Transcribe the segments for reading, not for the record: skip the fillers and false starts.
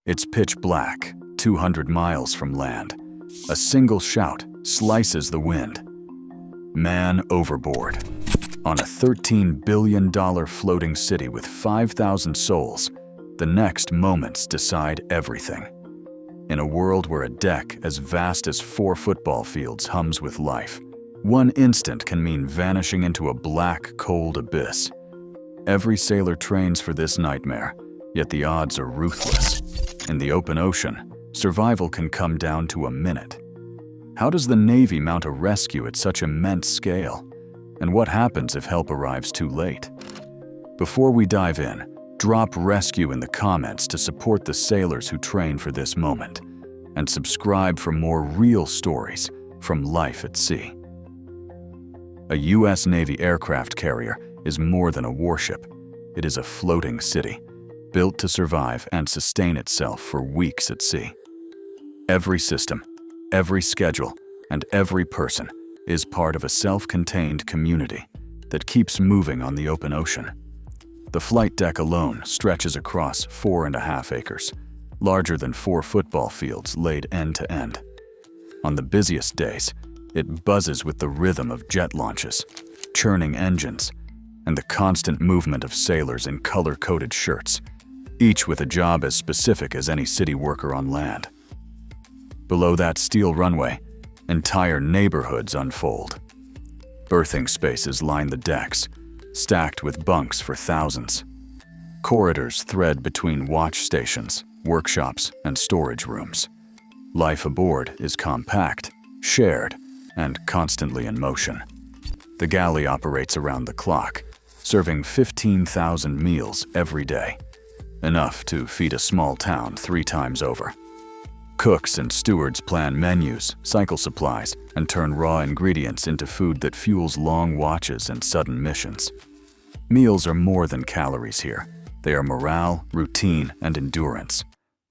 It's pitch black, 200 miles from land. A single shout slices the wind. Man overboard. On a $13 billion floating city with 5,000 souls, the next moments decide everything. In a world where a deck as vast as 4 football fields hums with life, one instant can mean vanishing into a black, cold abyss. Every sailor trains for this nightmare, yet the odds are ruthless. In the open ocean, survival can come down to a minute. How does the Navy mount a rescue at such immense scale? And what happens if help arrives too late? Before we dive in, drop rescue in the comments to support the sailors who train for this moment, and subscribe for more real stories from life at sea. A U.S. Navy aircraft carrier is more than a warship. It is a floating city, built to survive and sustain itself for weeks at sea. Every system, every schedule, and every person is part of a self-contained community that keeps moving on the open ocean. The flight deck alone stretches across 4.5 acres, larger than 4 football fields laid end to end. On the busiest days, it buzzes with the rhythm of jet launches, churning engines, and the constant movement of sailors in color-coded shirts, each with a job as specific as any city worker on land. Below that steel runway, entire neighborhoods unfold. Berthing spaces line the decks, stacked with bunks for thousands. Corridors thread between watch stations, workshops, and storage rooms. Life aboard is compact, shared, and constantly in motion. The galley operates around the clock, serving 15,000 meals every day, enough to feed a small town 3 times over. Cooks and stewards plan menus, cycle supplies, and turn raw ingredients into food that fuels long watches and sudden missions. Meals are more than calories here. They are morale, routine, and endurance.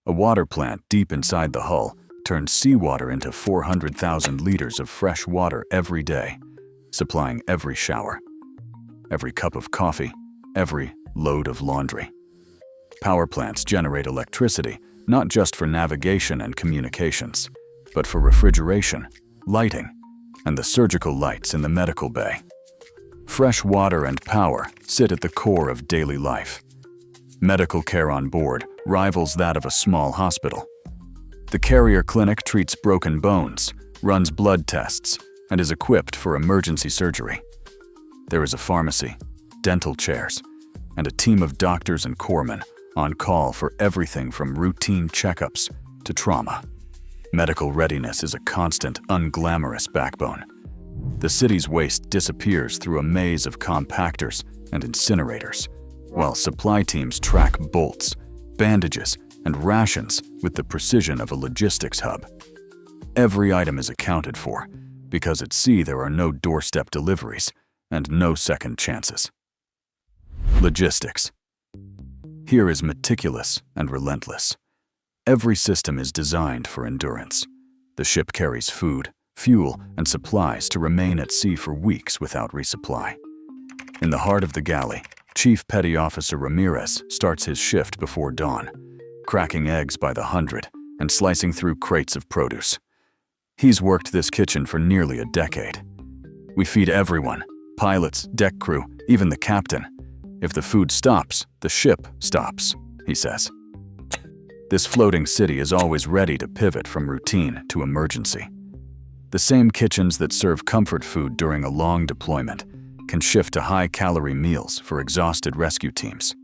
A water plant deep inside the hull turns seawater into 400,000 liters of fresh water every day, supplying every shower, every cup of coffee, every load of laundry. Power plants generate electricity not just for navigation and communications, but for refrigeration, lighting, and the surgical lights in the medical bay. Fresh water and power sit at the core of daily life. Medical care on board rivals that of a small hospital. The carrier clinic treats broken bones, runs blood tests, and is equipped for emergency surgery. There is a pharmacy, dental chairs, and a team of doctors and corpsmen on call for everything from routine checkups to trauma. Medical readiness is a constant, unglamorous backbone. The city's waste disappears through a maze of compactors and incinerators, while supply teams track bolts, bandages, and rations with the precision of a logistics hub. Every item is accounted for, because at sea there are no doorstep deliveries and no second chances. Logistics. Here is meticulous and relentless. Every system is designed for endurance. The ship carries food, fuel, and supplies to remain at sea for weeks without resupply. In the heart of the galley, Chief Petty Officer Ramirez starts his shift before dawn, cracking eggs by the hundred and slicing through crates of produce. He's worked this kitchen for nearly a decade. We feed everyone, pilots, deck crew, even the captain. If the food stops, the ship stops, he says. This floating city is always ready to pivot from routine to emergency. The same kitchens that serve comfort food during a long deployment can shift to high-calorie meals for exhausted rescue teams.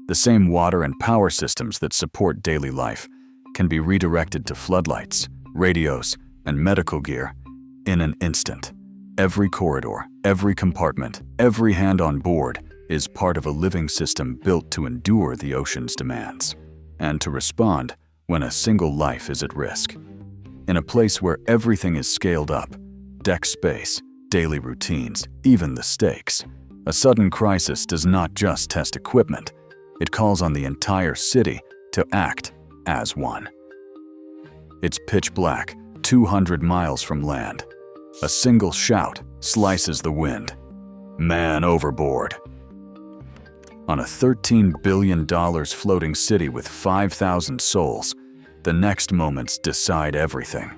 The same water and power systems that support daily life can be redirected to floodlights, radios, and medical gear in an instant. Every corridor, every compartment, every hand on board is part of a living system built to endure the ocean's demands and to respond when a single life is at risk. In a place where everything is scaled up, deck space, daily routines, even the stakes, a sudden crisis does not just test equipment, it calls on the entire city to act as one. It's pitch black, 200 miles from land. A single shout slices the wind. Man overboard. On a $13 billion floating city with 5,000 souls, the next moments decide everything.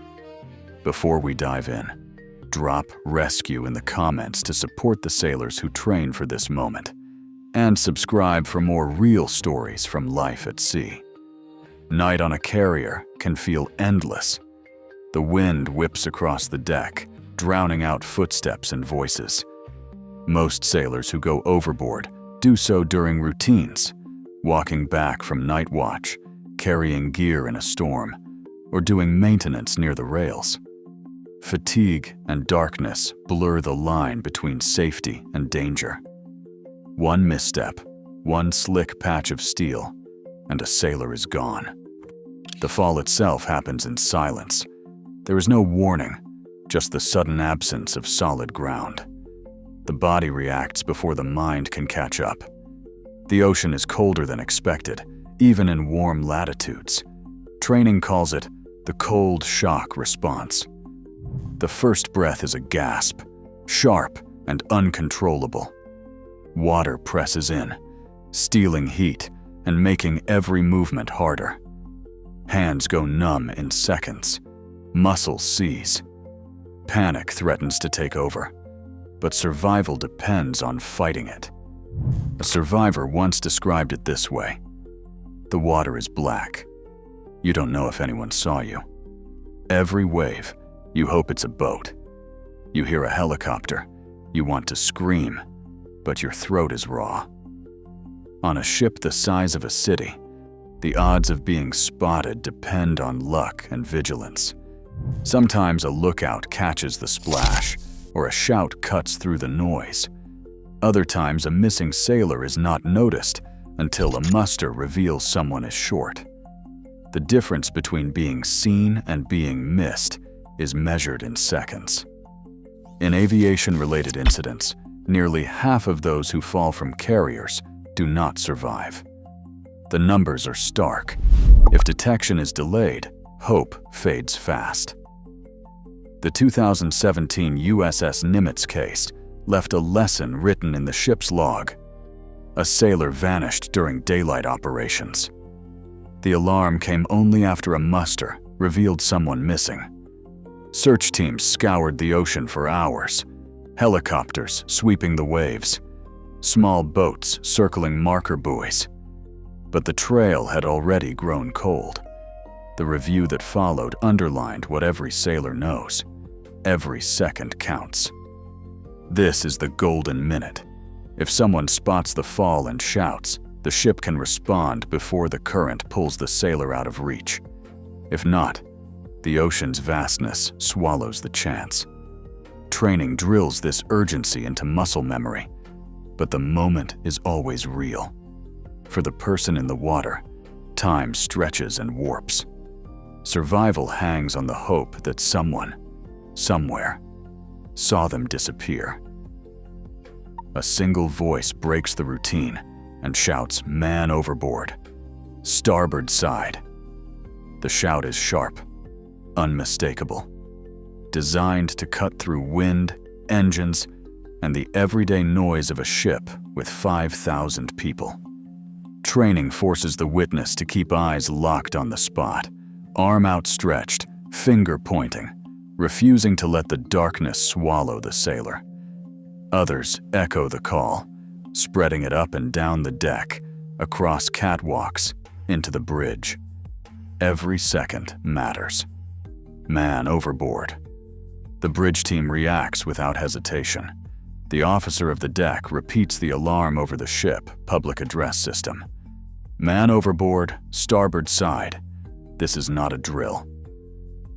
Before we dive in, drop rescue in the comments to support the sailors who train for this moment, and subscribe for more real stories from life at sea. Night on a carrier can feel endless. The wind whips across the deck, drowning out footsteps and voices. Most sailors who go overboard do so during routines, walking back from night watch, carrying gear in a storm, or doing maintenance near the rails. Fatigue and darkness blur the line between safety and danger. One misstep, one slick patch of steel, and a sailor is gone. The fall itself happens in silence. There is no warning, just the sudden absence of solid ground. The body reacts before the mind can catch up. The ocean is colder than expected, even in warm latitudes. Training calls it the cold shock response. The first breath is a gasp, sharp and uncontrollable. Water presses in, stealing heat and making every movement harder. Hands go numb in seconds. Muscles seize. Panic threatens to take over, but survival depends on fighting it. A survivor once described it this way: the water is black. You don't know if anyone saw you. Every wave, you hope it's a boat. You hear a helicopter, you want to scream, but your throat is raw. On a ship the size of a city, the odds of being spotted depend on luck and vigilance. Sometimes a lookout catches the splash, or a shout cuts through the noise. Other times a missing sailor is not noticed until a muster reveals someone is short. The difference between being seen and being missed is measured in seconds. In aviation-related incidents, nearly half of those who fall from carriers do not survive. The numbers are stark. If detection is delayed, hope fades fast. The 2017 USS Nimitz case left a lesson written in the ship's log. A sailor vanished during daylight operations. The alarm came only after a muster revealed someone missing. Search teams scoured the ocean for hours, helicopters sweeping the waves, small boats circling marker buoys. But the trail had already grown cold. The review that followed underlined what every sailor knows: every second counts. This is the golden minute. If someone spots the fall and shouts, the ship can respond before the current pulls the sailor out of reach. If not, the ocean's vastness swallows the chance. Training drills this urgency into muscle memory, but the moment is always real. For the person in the water, time stretches and warps. Survival hangs on the hope that someone, somewhere, saw them disappear. A single voice breaks the routine and shouts, "Man overboard! Starboard side!" The shout is sharp, unmistakable, designed to cut through wind, engines, and the everyday noise of a ship with 5,000 people. Training forces the witness to keep eyes locked on the spot, arm outstretched, finger pointing, refusing to let the darkness swallow the sailor. Others echo the call, spreading it up and down the deck, across catwalks, into the bridge. Every second matters. Man overboard. The bridge team reacts without hesitation. The officer of the deck repeats the alarm over the ship public address system. Man overboard, starboard side. This is not a drill.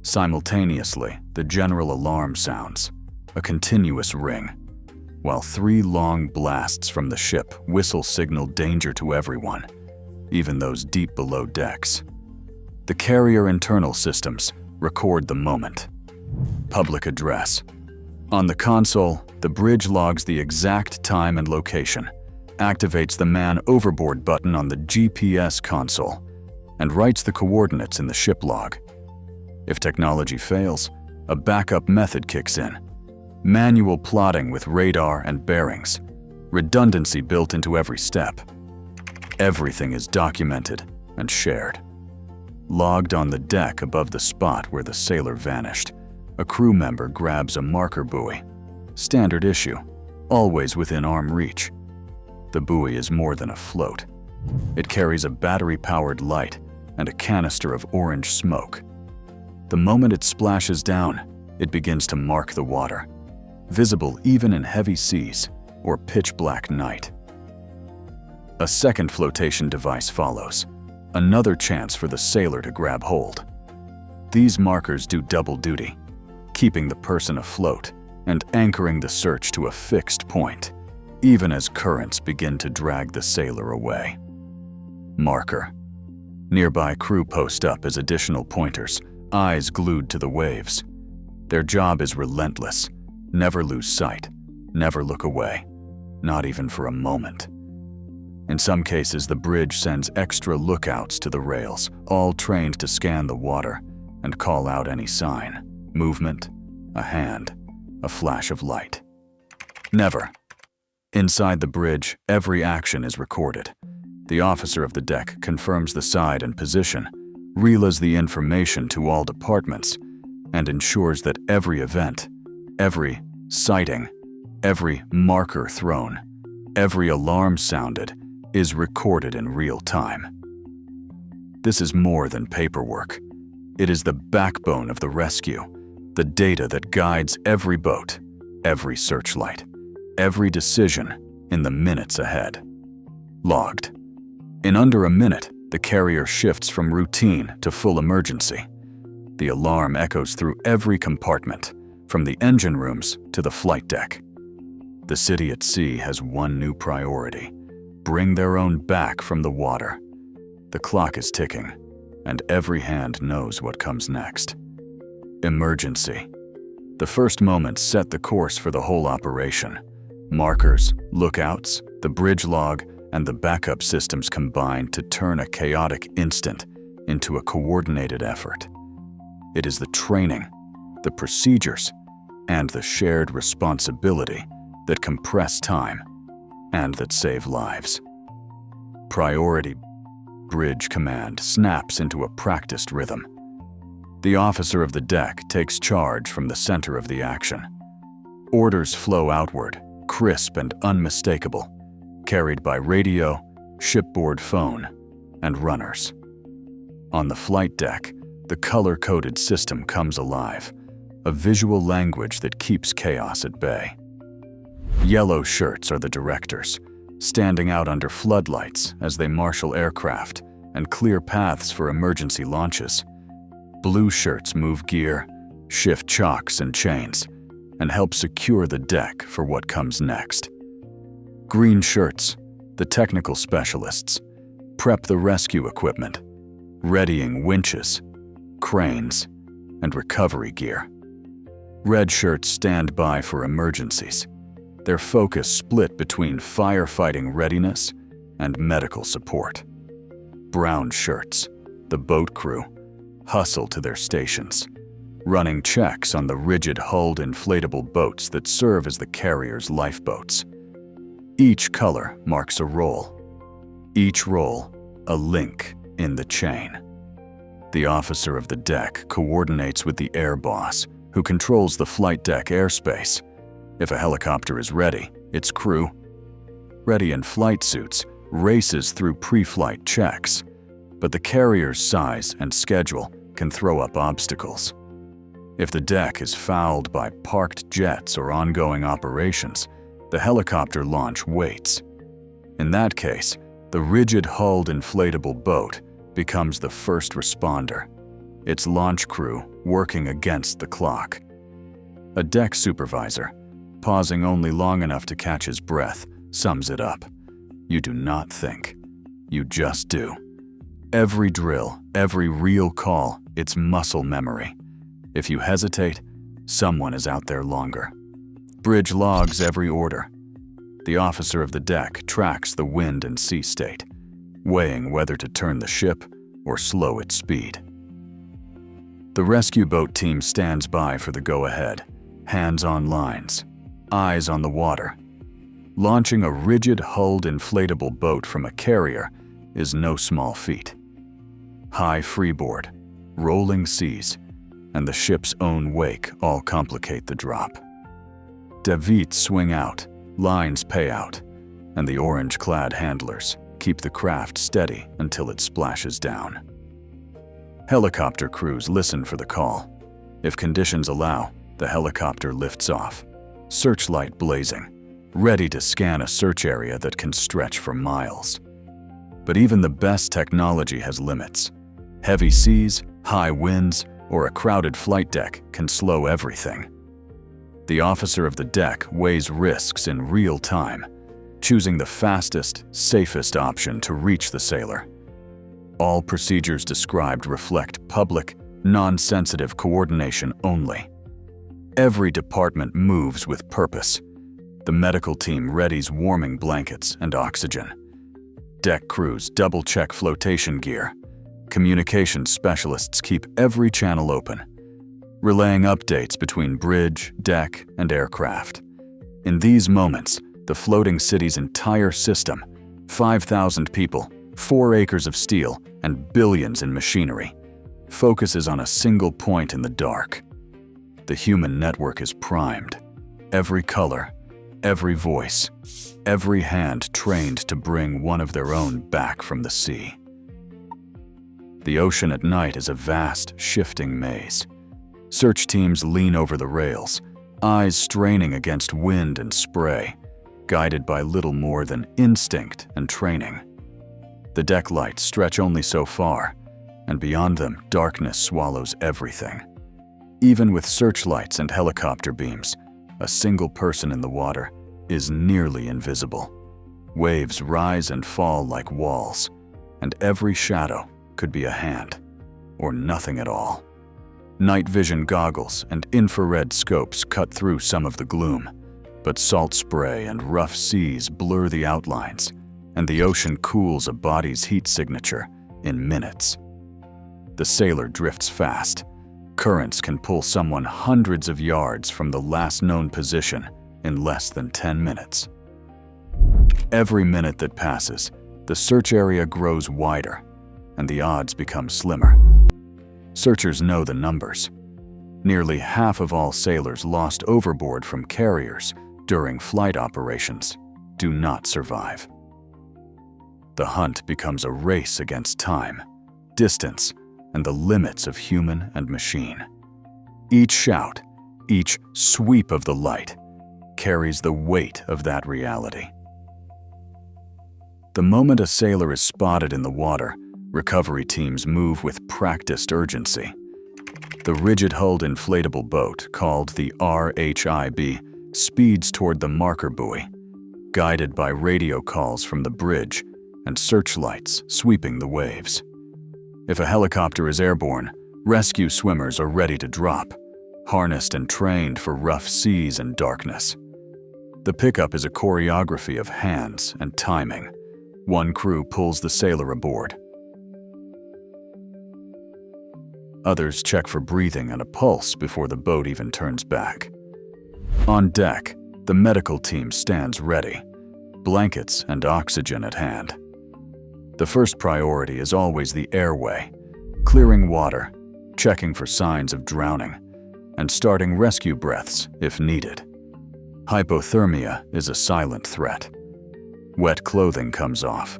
Simultaneously, the general alarm sounds, a continuous ring, while 3 long blasts from the ship whistle signal danger to everyone, even those deep below decks. The carrier internal systems record the moment. Public address. On the console, the bridge logs the exact time and location, activates the Man Overboard button on the GPS console, and writes the coordinates in the ship log. If technology fails, a backup method kicks in. Manual plotting with radar and bearings, redundancy built into every step. Everything is documented and shared. Logged on the deck above the spot where the sailor vanished, a crew member grabs a marker buoy. Standard issue, always within arm reach. The buoy is more than a float. It carries a battery-powered light and a canister of orange smoke. The moment it splashes down, it begins to mark the water, visible even in heavy seas or pitch-black night. A second flotation device follows, another chance for the sailor to grab hold. These markers do double duty, keeping the person afloat and anchoring the search to a fixed point, even as currents begin to drag the sailor away. Marker. Nearby crew post up as additional pointers, eyes glued to the waves. Their job is relentless. Never lose sight, never look away, not even for a moment. In some cases, the bridge sends extra lookouts to the rails, all trained to scan the water and call out any sign, movement, a hand, a flash of light. Never. Inside the bridge, every action is recorded. The officer of the deck confirms the side and position, relays the information to all departments, and ensures that every event, every sighting, every marker thrown, every alarm sounded is recorded in real time. This is more than paperwork. It is the backbone of the rescue, the data that guides every boat, every searchlight, every decision in the minutes ahead. Logged. In under a minute, the carrier shifts from routine to full emergency. The alarm echoes through every compartment, from the engine rooms to the flight deck. The city at sea has one new priority: bring their own back from the water. The clock is ticking, and every hand knows what comes next. Emergency. The first moments set the course for the whole operation. Markers, lookouts, the bridge log, and the backup systems combine to turn a chaotic instant into a coordinated effort. It is the training, the procedures, and the shared responsibility that compress time and that save lives. Priority bridge command snaps into a practiced rhythm. The officer of the deck takes charge from the center of the action. Orders flow outward, crisp and unmistakable, carried by radio, shipboard phone, and runners. On the flight deck, the color-coded system comes alive, a visual language that keeps chaos at bay. Yellow shirts are the directors, standing out under floodlights as they marshal aircraft and clear paths for emergency launches. Blue shirts move gear, shift chocks and chains, and help secure the deck for what comes next. Green shirts, the technical specialists, prep the rescue equipment, readying winches, cranes, and recovery gear. Red shirts stand by for emergencies, their focus split between firefighting readiness and medical support. Brown shirts, the boat crew, hustle to their stations, running checks on the rigid-hulled inflatable boats that serve as the carrier's lifeboats. Each color marks a role, each role a link in the chain. The officer of the deck coordinates with the air boss, who controls the flight deck airspace. If a helicopter is ready, its crew, ready in flight suits, races through pre-flight checks. But the carrier's size and schedule can throw up obstacles. If the deck is fouled by parked jets or ongoing operations, the helicopter launch waits. In that case, the rigid-hulled inflatable boat becomes the first responder, its launch crew working against the clock. A deck supervisor, pausing only long enough to catch his breath, sums it up. You do not think. You just do. Every drill, every real call, it's muscle memory. If you hesitate, someone is out there longer. Bridge logs every order. The officer of the deck tracks the wind and sea state, weighing whether to turn the ship or slow its speed. The rescue boat team stands by for the go-ahead, hands on lines, eyes on the water. Launching a rigid-hulled inflatable boat from a carrier is no small feat. High freeboard, rolling seas, and the ship's own wake all complicate the drop. Davits swing out, lines pay out, and the orange-clad handlers keep the craft steady until it splashes down. Helicopter crews listen for the call. If conditions allow, the helicopter lifts off, searchlight blazing, ready to scan a search area that can stretch for miles. But even the best technology has limits. Heavy seas, high winds, or a crowded flight deck can slow everything. The officer of the deck weighs risks in real time, choosing the fastest, safest option to reach the sailor. All procedures described reflect public, non-sensitive coordination only. Every department moves with purpose. The medical team readies warming blankets and oxygen. Deck crews double-check flotation gear. Communications specialists keep every channel open, relaying updates between bridge, deck, and aircraft. In these moments, the floating city's entire system, 5,000 people, 4 acres of steel, and billions in machinery, focuses on a single point in the dark. The human network is primed. Every color, every voice, every hand trained to bring one of their own back from the sea. The ocean at night is a vast, shifting maze. Search teams lean over the rails, eyes straining against wind and spray, guided by little more than instinct and training. The deck lights stretch only so far, and beyond them, darkness swallows everything. Even with searchlights and helicopter beams, a single person in the water is nearly invisible. Waves rise and fall like walls, and every shadow could be a hand, or nothing at all. Night vision goggles and infrared scopes cut through some of the gloom, but salt spray and rough seas blur the outlines, and the ocean cools a body's heat signature in minutes. The sailor drifts fast. Currents can pull someone hundreds of yards from the last known position in less than 10 minutes. Every minute that passes, the search area grows wider, and the odds become slimmer. Searchers know the numbers. Nearly half of all sailors lost overboard from carriers during flight operations do not survive. The hunt becomes a race against time, distance, and the limits of human and machine. Each shout, each sweep of the light, carries the weight of that reality. The moment a sailor is spotted in the water, recovery teams move with practiced urgency. The rigid-hulled inflatable boat, called the RHIB, speeds toward the marker buoy, guided by radio calls from the bridge and searchlights sweeping the waves. If a helicopter is airborne, rescue swimmers are ready to drop, harnessed and trained for rough seas and darkness. The pickup is a choreography of hands and timing. One crew pulls the sailor aboard. Others check for breathing and a pulse before the boat even turns back. On deck, the medical team stands ready, blankets and oxygen at hand. The first priority is always the airway, clearing water, checking for signs of drowning, and starting rescue breaths if needed. Hypothermia is a silent threat. Wet clothing comes off,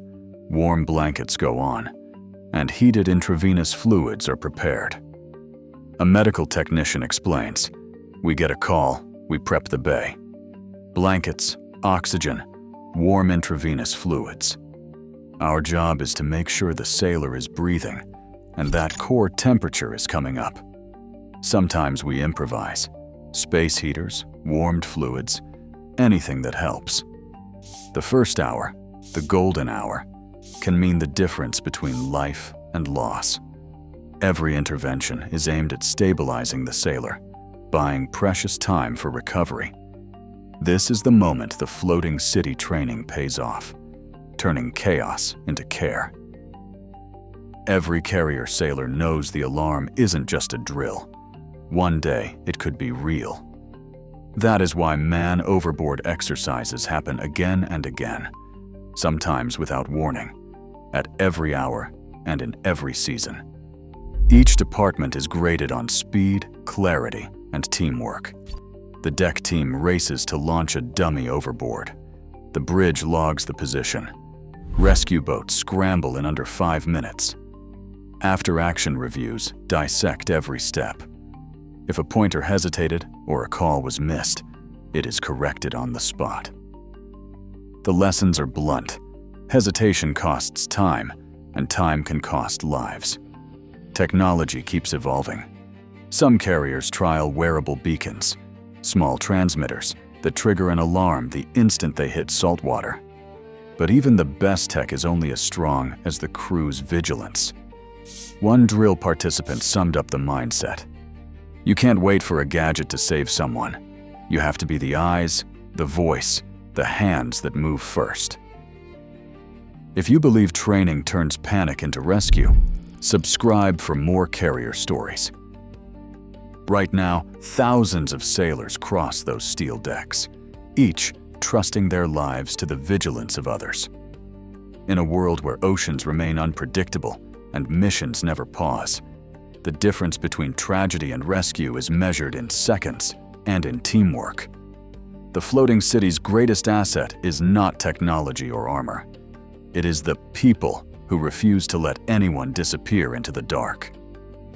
warm blankets go on, and heated intravenous fluids are prepared. A medical technician explains, "We get a call, we prep the bay. Blankets, oxygen, warm intravenous fluids. Our job is to make sure the sailor is breathing and that core temperature is coming up. Sometimes we improvise. Space heaters, warmed fluids, anything that helps. The first hour, the golden hour, can mean the difference between life and loss. Every intervention is aimed at stabilizing the sailor, buying precious time for recovery. This is the moment the floating city training pays off, turning chaos into care. Every carrier sailor knows the alarm isn't just a drill. One day, it could be real. That is why man overboard exercises happen again and again, sometimes without warning, at every hour and in every season. Each department is graded on speed, clarity, and teamwork. The deck team races to launch a dummy overboard. The bridge logs the position. Rescue boats scramble in under 5 minutes. After-action reviews dissect every step. If a pointer hesitated or a call was missed, it is corrected on the spot. The lessons are blunt. Hesitation costs time, and time can cost lives. Technology keeps evolving. Some carriers trial wearable beacons, small transmitters that trigger an alarm the instant they hit salt water. But even the best tech is only as strong as the crew's vigilance. One drill participant summed up the mindset. You can't wait for a gadget to save someone. You have to be the eyes, the voice, the hands that move first. If you believe training turns panic into rescue, subscribe for more carrier stories. Right now, thousands of sailors cross those steel decks, each trusting their lives to the vigilance of others. In a world where oceans remain unpredictable and missions never pause, the difference between tragedy and rescue is measured in seconds and in teamwork. The floating city's greatest asset is not technology or armor. It is the people who refuse to let anyone disappear into the dark.